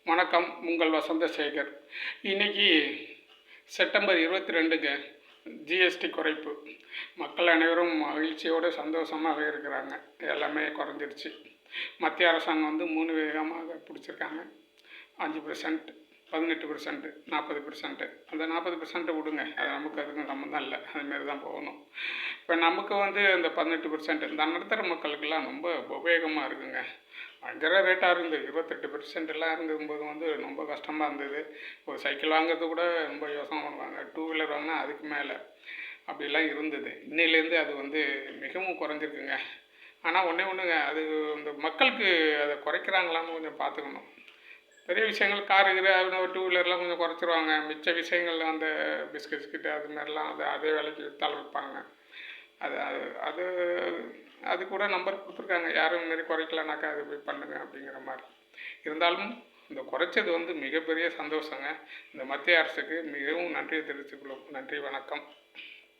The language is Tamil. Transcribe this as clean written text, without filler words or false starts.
வணக்கம், உங்கள் வசந்தசேகர். இன்னைக்கு செப்டம்பர் 22ங்க. ஜிஎஸ்டி குறைப்பு. மக்கள் அனைவரும் மகிழ்ச்சியோடு சந்தோஷமாக இருக்கிறாங்க. எல்லாமே குறைஞ்சிருச்சு. மத்திய அரசாங்கம் வந்து 3 விதமாக பிடிச்சிருக்காங்க. 5%, 18%, 40%. அந்த 40% விடுங்க, அது நமக்கு அதுக்கும் சம்மந்தம் இல்லை. அதுமாரி தான் போகணும். இப்போ நமக்கு வந்து அந்த 18%, இந்த நடுத்தர மக்களுக்கெல்லாம் ரொம்ப உபயோகமாக இருக்குங்க. பயங்கர ரேட்டாக இருந்தது. 28%எல்லாம் இருந்தபோது வந்து ரொம்ப கஷ்டமாக இருந்தது. ஒரு சைக்கிள் வாங்குறது கூட ரொம்ப யோசனை பண்ணுவாங்க. 2 வீலர் வாங்கினா அதுக்கு மேலே அப்படிலாம் இருந்தது. இன்னையிலேருந்து அது வந்து மிகவும் குறைஞ்சிருக்குங்க. ஆனால் ஒன்றுங்க, அது இந்த மக்களுக்கு அதை குறைக்கிறாங்களான்னு கொஞ்சம் பார்த்துக்கணும். பெரிய விஷயங்கள் காரு கீரு 2 வீலர்லாம் கொஞ்சம் குறைச்சிருவாங்க. மிச்ச விஷயங்கள் அந்த பிஸ்கெட்ஸ்கிட்ட அது மாதிரிலாம் அதே விலைக்கு விற்றாலும் விற்பாங்க. அது அது அது அது கூட நம்பர் கொடுத்துருக்காங்க. யாரும் இதுமாரி குறைக்கலனாக்கா அது போய் பண்ணுங்க அப்படிங்கிற மாதிரி. இருந்தாலும் இந்த குறைச்சது வந்து மிகப்பெரிய சந்தோஷங்க. இந்த மத்திய அரசுக்கு மிகவும் நன்றியை தெரிவித்துக்கொள்ளும். நன்றி, வணக்கம்.